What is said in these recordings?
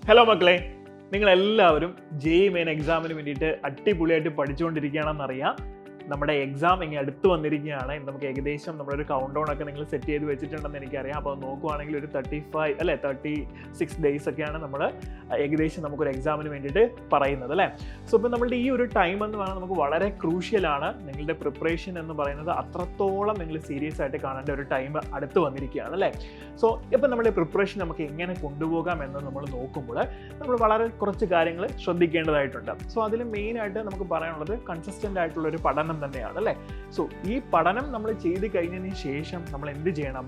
Hello മക്കളെ, നിങ്ങളെല്ലാവരും JEE main എക്സാമിന് വേണ്ടിയിട്ട് അടിപൊളിയായിട്ട് പഠിച്ചുകൊണ്ടിരിക്കുകയാണെന്നറിയാം. നമ്മുടെ എക്സാം ഇങ്ങനെ അടുത്ത് വന്നിരിക്കുകയാണ്. നമുക്ക് ഏകദേശം നമ്മുടെ ഒരു കൗണ്ട് ഡൗൺ ഒക്കെ നിങ്ങൾ സെറ്റ് ചെയ്ത് വെച്ചിട്ടുണ്ടെന്ന് എനിക്കറിയാം. അപ്പോൾ നോക്കുവാണെങ്കിൽ ഒരു 36 ഡേയ്സ് ഒക്കെയാണ് നമ്മൾ ഏകദേശം നമുക്കൊരു എക്സാമിന് വേണ്ടിയിട്ട് പറയുന്നത് അല്ലേ. സോ ഇപ്പോൾ നമ്മളുടെ ഈ ഒരു ടൈം എന്ന് പറഞ്ഞാൽ നമുക്ക് വളരെ ക്രൂഷ്യലാണ്. നിങ്ങളുടെ പ്രിപ്പറേഷൻ എന്ന് പറയുന്നത് അത്രത്തോളം നിങ്ങൾ സീരിയസ് ആയിട്ട് കാണേണ്ട ഒരു ടൈം അടുത്ത് വന്നിരിക്കുകയാണ് അല്ലേ. സോ ഇപ്പം നമ്മുടെ പ്രിപ്പറേഷൻ നമുക്ക് എങ്ങനെ കൊണ്ടുപോകാം എന്ന് നമ്മൾ നോക്കുമ്പോൾ നമ്മൾ വളരെ കുറച്ച് കാര്യങ്ങൾ ശ്രദ്ധിക്കേണ്ടതായിട്ടുണ്ട്. സോ അതിൽ മെയിനായിട്ട് നമുക്ക് പറയാനുള്ളത് കൺസിസ്റ്റൻ്റ് ആയിട്ടുള്ളൊരു പഠനം തന്നെയാണ് അല്ലേ. സോ ഈ പഠനം നമ്മൾ ചെയ്ത് കഴിഞ്ഞതിന് ശേഷം നമ്മൾ എന്ത് ചെയ്യണം?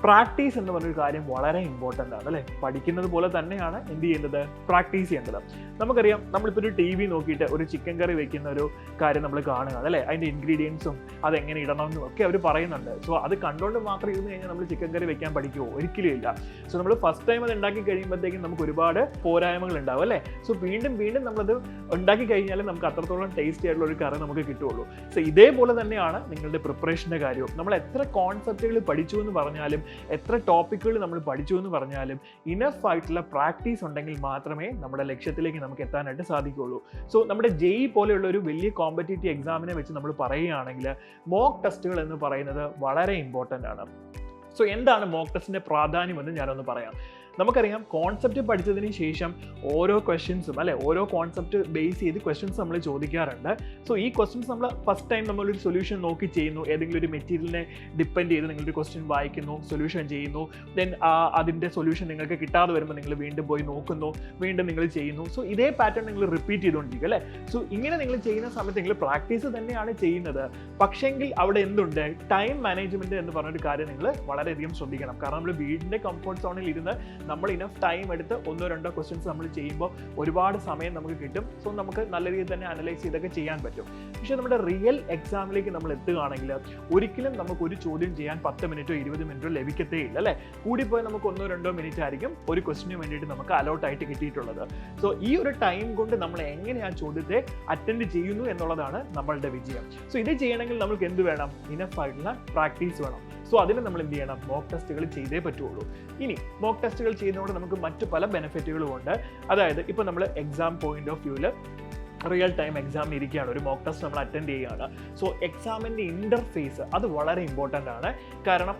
പ്രാക്ടീസ് എന്ന് പറഞ്ഞൊരു കാര്യം വളരെ ഇമ്പോർട്ടൻ്റ് ആണ് അല്ലേ. പഠിക്കുന്നത് പോലെ തന്നെയാണ് എന്ത് ചെയ്യേണ്ടത്? പ്രാക്ടീസ് ചെയ്യേണ്ടത്. നമുക്കറിയാം, നമ്മളിപ്പോൾ ഒരു ടി വി നോക്കിയിട്ട് ഒരു ചിക്കൻ കറി വെക്കുന്ന ഒരു കാര്യം നമ്മൾ കാണുകയാണ് അല്ലേ. അതിൻ്റെ ഇൻഗ്രീഡിയൻസും അതെങ്ങനെ ഇടണമെന്നും ഒക്കെ അവർ പറയുന്നുണ്ട്. സോ അത് കണ്ടുകൊണ്ട് മാത്രം ഇരുന്ന് കഴിഞ്ഞാൽ നമ്മൾ ചിക്കൻ കറി വെക്കാൻ പഠിക്കുമോ? ഒരിക്കലും ഇല്ല. സോ നമ്മൾ ഫസ്റ്റ് ടൈം അത് ഉണ്ടാക്കി കഴിയുമ്പോഴത്തേക്കും നമുക്ക് ഒരുപാട് പോരായ്മകൾ ഉണ്ടാവും അല്ലേ. സോ വീണ്ടും നമ്മളത് ഉണ്ടാക്കി കഴിഞ്ഞാൽ നമുക്ക് അത്രത്തോളം ടേസ്റ്റി ആയിട്ടുള്ള ഒരു കറി നമുക്ക് കിട്ടുള്ളൂ. സോ ഇതേപോലെ തന്നെയാണ് നിങ്ങളുടെ പ്രിപ്പറേഷൻ്റെ കാര്യവും. നമ്മൾ എത്ര കോൺസെപ്റ്റുകൾ പഠിച്ചു എന്ന് പറഞ്ഞാലും എത്ര ടോപ്പിക്കുകൾ നമ്മൾ പഠിച്ചു എന്ന് പറഞ്ഞാലും ഇനഫ് ആയിട്ടുള്ള പ്രാക്ടീസ് ഉണ്ടെങ്കിൽ മാത്രമേ നമ്മുടെ ലക്ഷ്യത്തിലേക്ക് നമുക്ക് എത്താനായിട്ട് സാധിക്കുകയുള്ളൂ. സോ നമ്മുടെ ജെഇ പോലെയുള്ള ഒരു വലിയ കോമ്പറ്റേറ്റീവ് എക്സാമിനെ വെച്ച് നമ്മൾ പറയുകയാണെങ്കിൽ മോക്ക് ടെസ്റ്റുകൾ എന്ന് പറയുന്നത് വളരെ ഇമ്പോർട്ടൻ്റ് ആണ്. സോ എന്താണ് മോക്ക് ടെസ്റ്റിൻ്റെ പ്രാധാന്യം എന്ന് ഞാനൊന്ന് പറയാം. നമുക്കറിയാം, കോൺസെപ്റ്റ് പഠിച്ചതിന് ശേഷം ഓരോ ക്വസ്റ്റ്യൻസും അല്ലെ, ഓരോ കോൺസെപ്റ്റ് ബേസ് ചെയ്ത് ക്വസ്റ്റ്യൻസ് നമ്മൾ ചോദിക്കാറുണ്ട്. സോ ഈ ക്വസ്റ്റ്യൻസ് നമ്മൾ ഫസ്റ്റ് ടൈം നമ്മളൊരു സൊല്യൂഷൻ നോക്കി ചെയ്യുന്നു. ഏതെങ്കിലും ഒരു മെറ്റീരിയലിനെ ഡിപ്പെൻഡ് ചെയ്ത് നിങ്ങളൊരു ക്വസ്റ്റ്യൻ വായിക്കുന്നു, സൊല്യൂഷൻ ചെയ്യുന്നു. ദെൻ അതിൻ്റെ സൊല്യൂഷൻ നിങ്ങൾക്ക് കിട്ടാതെ വരുമ്പോൾ നിങ്ങൾ വീണ്ടും പോയി നോക്കുന്നു, വീണ്ടും നിങ്ങൾ ചെയ്യുന്നു. സോ ഇതേ പാറ്റേൺ നിങ്ങൾ റിപ്പീറ്റ് ചെയ്തുകൊണ്ടിരിക്കും അല്ലേ. സോ ഇങ്ങനെ നിങ്ങൾ ചെയ്യുന്ന സമയത്ത് നിങ്ങൾ പ്രാക്ടീസ് തന്നെയാണ് ചെയ്യുന്നത്. പക്ഷേങ്കിൽ അവിടെ എന്തുണ്ട്? ടൈം മാനേജ്മെൻറ്റ് എന്ന് പറഞ്ഞൊരു കാര്യം നിങ്ങൾ വളരെയധികം ശ്രദ്ധിക്കണം. കാരണം നമ്മൾ വീടിൻ്റെ കംഫർട്ട് സോണിൽ ഇരുന്ന് നമ്മൾ ഇനഫ് ടൈം എടുത്ത് 1-2 ക്വസ്റ്റ്യൻസ് നമ്മൾ ചെയ്യുമ്പോൾ ഒരുപാട് സമയം നമുക്ക് കിട്ടും. സോ നമുക്ക് നല്ല രീതിയിൽ തന്നെ അനലൈസ് ചെയ്തൊക്കെ ചെയ്യാൻ പറ്റും. പക്ഷേ നമ്മുടെ റിയൽ എക്സാമിലേക്ക് നമ്മൾ എത്തുകയാണെങ്കിൽ ഒരിക്കലും നമുക്ക് ഒരു ചോദ്യം ചെയ്യാൻ 10 മിനിറ്റോ 20 മിനിറ്റോ ലഭിക്കത്തേ ഇല്ല അല്ലേ. കൂടിപ്പോയി നമുക്ക് 1-2 മിനിറ്റ് ആയിരിക്കും ഒരു ക്വസ്റ്റിന് വേണ്ടിയിട്ട് നമുക്ക് അലോട്ടായിട്ട് കിട്ടിയിട്ടുള്ളത്. സോ ഈ ഒരു ടൈം കൊണ്ട് നമ്മൾ എങ്ങനെ ആ ചോദ്യത്തെ അറ്റൻഡ് ചെയ്യുന്നു എന്നുള്ളതാണ് നമ്മളുടെ വിജയം. സോ ഇത് ചെയ്യണമെങ്കിൽ നമുക്ക് എന്ത് വേണം? ഇനഫ് ആയിട്ടുള്ള പ്രാക്ടീസ് വേണം. സോ അതിന് നമ്മൾ എന്ത് ചെയ്യണം? മോക്ക് ടെസ്റ്റുകൾ ചെയ്തേ പറ്റുള്ളൂ. ഇനി മോക്ക് ടെസ്റ്റുകൾ ചെയ്യുന്നതുകൊണ്ട് നമുക്ക് മറ്റു പല ബെനിഫിറ്റുകളും ഉണ്ട്. അതായത് ഇപ്പോൾ നമ്മൾ എക്സാം പോയിന്റ് ഓഫ് വ്യൂവിൽ റിയൽ ടൈം എക്സാമിന് ഇരിക്കുകയാണ്, ഒരു മോക്ക് ടെസ്റ്റ് നമ്മൾ അറ്റൻഡ് ചെയ്യുകയാണ്. സോ എക്സാമിൻ്റെ ഇൻ്റർഫേസ് അത് വളരെ ഇമ്പോർട്ടൻ്റ് ആണ്. കാരണം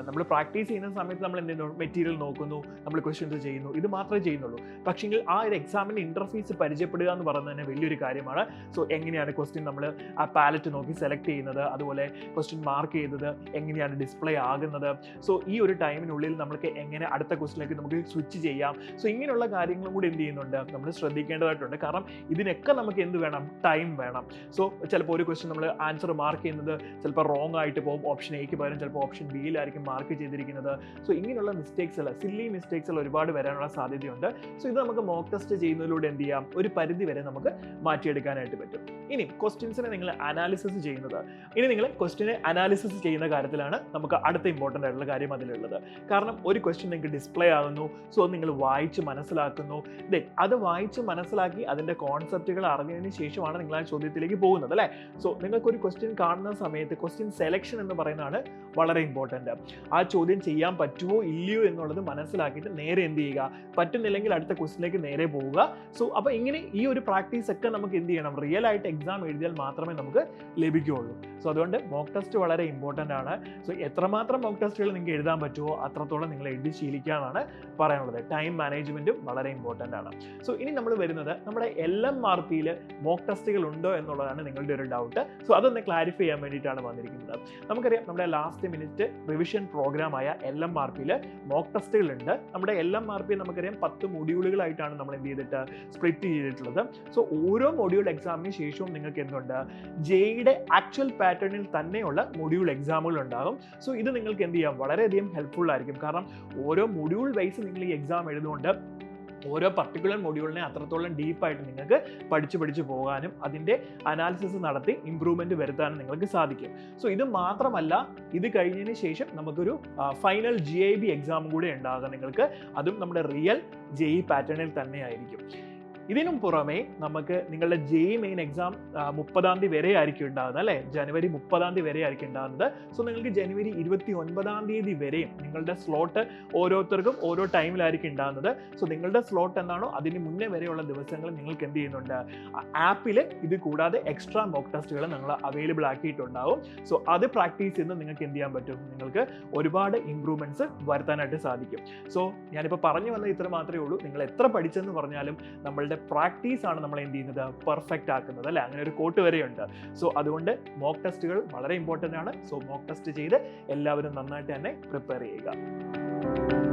നമ്മൾ പ്രാക്ടീസ് ചെയ്യുന്ന സമയത്ത് നമ്മൾ എന്ത് ചെയ്യുന്നു? മെറ്റീരിയൽ നോക്കുന്നു, നമ്മൾ ക്വസ്റ്റ്യൻസ് ചെയ്യുന്നു, ഇത് മാത്രമേ ചെയ്യുന്നുള്ളൂ. പക്ഷേങ്കിൽ ആ ഒരു എക്സാമിൻ്റെ ഇൻ്റർഫേസ് പരിചയപ്പെടുക എന്ന് പറയുന്നത് തന്നെ വലിയൊരു കാര്യമാണ്. സോ എങ്ങനെയാണ് ക്വസ്റ്റ്യൻ നമ്മൾ ആ പാലറ്റ് നോക്കി സെലക്ട് ചെയ്യുന്നത്, അതുപോലെ ക്വസ്റ്റ്യൻ മാർക്ക് ചെയ്തത് എങ്ങനെയാണ് ഡിസ്പ്ലേ ആകുന്നത്, സോ ഈ ഒരു ടൈമിനുള്ളിൽ നമുക്ക് എങ്ങനെ അടുത്ത ക്വസ്റ്റ്യനിലേക്ക് നമുക്ക് സ്വിച്ച് ചെയ്യാം. സോ ഇങ്ങനെയുള്ള കാര്യങ്ങളും കൂടി എന്ത് ചെയ്യുന്നുണ്ട്? നമ്മൾ ശ്രദ്ധിക്കേണ്ടതായിട്ടുണ്ട്. കാരണം ഇതിനൊക്കെ നമുക്ക് എന്ത് വേണം? ടൈം വേണം. സോ ചിലപ്പോൾ ഒരു ക്വസ്റ്റ്യൻ നമ്മൾ ആൻസർ മാർക്ക് ചെയ്യുന്നത് ചിലപ്പോൾ റോങ് ആയിട്ട് പോകും. ഓപ്ഷൻ എക്ക് പകരം ചിലപ്പോൾ ഓപ്ഷൻ ബിയിലായിരിക്കും മാർക്ക് ചെയ്തിരിക്കുന്നത്. സോ ഇങ്ങനെയുള്ള സില്ലി മിസ്റ്റേക്സ് ഒരുപാട് വരാനുള്ള സാധ്യതയുണ്ട്. സോ ഇത് നമുക്ക് മോക്ക് ടെസ്റ്റ് ചെയ്യുന്നതിലൂടെ എന്ത് ചെയ്യാം? ഒരു പരിധി വരെ നമുക്ക് മാറ്റിയെടുക്കാനായിട്ട് പറ്റും. ഇനി ക്വസ്റ്റ്യൻസിനെ നിങ്ങൾ അനാലിസിസ് ചെയ്യുന്ന കാര്യത്തിലാണ് നമുക്ക് അടുത്ത ഇമ്പോർട്ടൻ്റ് ആയിട്ടുള്ള കാര്യം അതിലുള്ളത്. കാരണം ഒരു ക്വസ്റ്റ്യൻ നിങ്ങൾക്ക് ഡിസ്പ്ലേ ആകുന്നു. സോ നിങ്ങൾ വായിച്ച് മനസ്സിലാക്കുന്നു. ദെൻ അത് വായിച്ച് മനസ്സിലാക്കി അതിൻ്റെ കോൺസെപ്റ്റുകൾ അറിഞ്ഞതിന് ശേഷമാണ് നിങ്ങൾ ആ ചോദ്യത്തിലേക്ക് പോകുന്നത് അല്ലേ. സോ നിങ്ങൾക്കൊരു ക്വസ്റ്റ്യൻ കാണുന്ന സമയത്ത് ക്വസ്റ്റ്യൻ സെലക്ഷൻ എന്ന് പറയുന്നതാണ് വളരെ ഇമ്പോർട്ടൻ്റ്. ആ ചോദ്യം ചെയ്യാൻ പറ്റുമോ ഇല്ലയോ എന്നുള്ളത് മനസ്സിലാക്കിയിട്ട് നേരെ എന്ത് ചെയ്യുക? പറ്റുന്നില്ലെങ്കിൽ അടുത്ത ക്വസ്റ്റ്യനിലേക്ക് നേരെ പോവുക. സോ അപ്പോൾ ഇങ്ങനെ ഈ ഒരു പ്രാക്ടീസ് ഒക്കെ നമുക്ക് എന്ത് ചെയ്യണം? റിയൽ ആയിട്ട് എക്സാം എഴുതിയാൽ മാത്രമേ നമുക്ക് ലഭിക്കുകയുള്ളൂ. സോ അതുകൊണ്ട് മോക്ക് ടെസ്റ്റ് വളരെ ഇമ്പോർട്ടൻ്റ് ആണ്. സോ എത്രമാത്രം മോക്ക് ടെസ്റ്റുകൾ നിങ്ങൾക്ക് എഴുതാൻ പറ്റുമോ അത്രത്തോളം നിങ്ങൾ എഴുതി ശീലിക്കാനാണ് പറയാനുള്ളത്. ടൈം മാനേജ്മെൻറ്റും വളരെ ഇമ്പോർട്ടൻ്റ് ആണ്. സോ ഇനി നമ്മൾ വരുന്നത് നമ്മുടെ LMRPയിൽ മോക്ക് ടെസ്റ്റുകൾ ഉണ്ടോ എന്നുള്ളതാണ് നിങ്ങളുടെ ഒരു ഡൗട്ട്. സോ അതൊന്ന് ക്ലാരിഫൈ ചെയ്യാൻ വേണ്ടിയിട്ടാണ് വന്നിരിക്കുന്നത്. നമുക്കറിയാം, നമ്മുടെ ലാസ്റ്റ് മിനിറ്റ് റിവിഷൻ പ്രോഗ്രാമായ LMRPയിൽ മോക്ക് ടെസ്റ്റുകളുണ്ട്. നമ്മുടെ LMRP നമുക്കറിയാം 10 മൊഡ്യൂളുകളായിട്ടാണ് നമ്മൾ എന്ത് ചെയ്തിട്ട് സ്പ്ലിറ്റ് ചെയ്തിട്ടുള്ളത്. സോ ഓരോ മൊഡ്യൂൾ എക്സാമിന് ശേഷവും നിങ്ങൾക്ക് എന്തുണ്ട്? ജെഇയുടെ ആക്ച്വൽ പാറ്റേണിൽ തന്നെയുള്ള മൊഡ്യൂൾ എക്സാമുകൾ ഉണ്ടാകും. സോ ഇത് നിങ്ങൾക്ക് എന്ത് ചെയ്യാം? വളരെയധികം ഹെൽപ്ഫുൾ ആയിരിക്കും. കാരണം ഓരോ മൊഡ്യൂൾ വൈസ് നിങ്ങൾ ഈ എക്സാം എഴുതുകൊണ്ട് ഓരോ പർട്ടിക്കുലർ മൊഡ്യൂളിനെ അത്രത്തോളം ഡീപ്പായിട്ട് നിങ്ങൾക്ക് പഠിച്ചു പോകാനും അതിൻ്റെ അനാലിസിസ് നടത്തി ഇമ്പ്രൂവ്മെൻറ്റ് വരുത്താനും നിങ്ങൾക്ക് സാധിക്കും. സോ ഇത് മാത്രമല്ല, ഇത് കഴിഞ്ഞതിന് ശേഷം നമുക്കൊരു ഫൈനൽ GIB എക്സാം കൂടെ ഉണ്ടാകുക നിങ്ങൾക്ക്. അതും നമ്മുടെ റിയൽ ജെഇ പാറ്റേണിൽ തന്നെ ആയിരിക്കും. ഇതിനും പുറമെ നമുക്ക് നിങ്ങളുടെ ജെഇ മെയിൻ എക്സാം 30-ാം തീയതി വരെ ആയിരിക്കും ഉണ്ടാകുന്നത് അല്ലേ, ജനുവരി 30-ാം തീയതി വരെ ആയിരിക്കും ഉണ്ടാകുന്നത്. സോ നിങ്ങൾക്ക് ജനുവരി 29-ാം തീയതി വരെയും നിങ്ങളുടെ സ്ലോട്ട് ഓരോരുത്തർക്കും ഓരോ ടൈമിലായിരിക്കും ഉണ്ടാകുന്നത്. സോ നിങ്ങളുടെ സ്ലോട്ട് എന്താണോ അതിന് മുന്നേ വരെയുള്ള ദിവസങ്ങൾ നിങ്ങൾക്ക് എന്ത് ചെയ്യുന്നുണ്ട്, ആപ്പിൽ ഇത് കൂടാതെ എക്സ്ട്രാ മോക്ക് ടെസ്റ്റുകൾ നിങ്ങൾ അവൈലബിൾ ആക്കിയിട്ടുണ്ടാവും. സോ അത് പ്രാക്ടീസ് ചെയ്ത് നിങ്ങൾക്ക് എന്ത് ചെയ്യാൻ പറ്റും, നിങ്ങൾക്ക് ഒരുപാട് ഇംപ്രൂവ്മെന്റ്സ് വരുത്താനായിട്ട് സാധിക്കും. സോ ഞാനിപ്പോൾ പറഞ്ഞു വന്നത് ഇത്ര മാത്രമേ ഉള്ളൂ. നിങ്ങൾ എത്ര പഠിച്ചെന്ന് പറഞ്ഞാലും നമ്മളുടെ പ്രാക്ടീസ് ആണ് നമ്മൾ എന്ത് ചെയ്യുന്നത്, പെർഫെക്റ്റ് ആക്കുന്നത് അല്ലേ, അങ്ങനെ ഒരു കോട്ട് വരെയുണ്ട്. സോ അതുകൊണ്ട് മോക്ക് ടെസ്റ്റുകൾ വളരെ ഇമ്പോർട്ടൻ്റ് ആണ്. സോ മോക്ക് ടെസ്റ്റ് ചെയ്ത് എല്ലാവരും നന്നായിട്ട് തന്നെ പ്രിപ്പയർ ചെയ്യുക.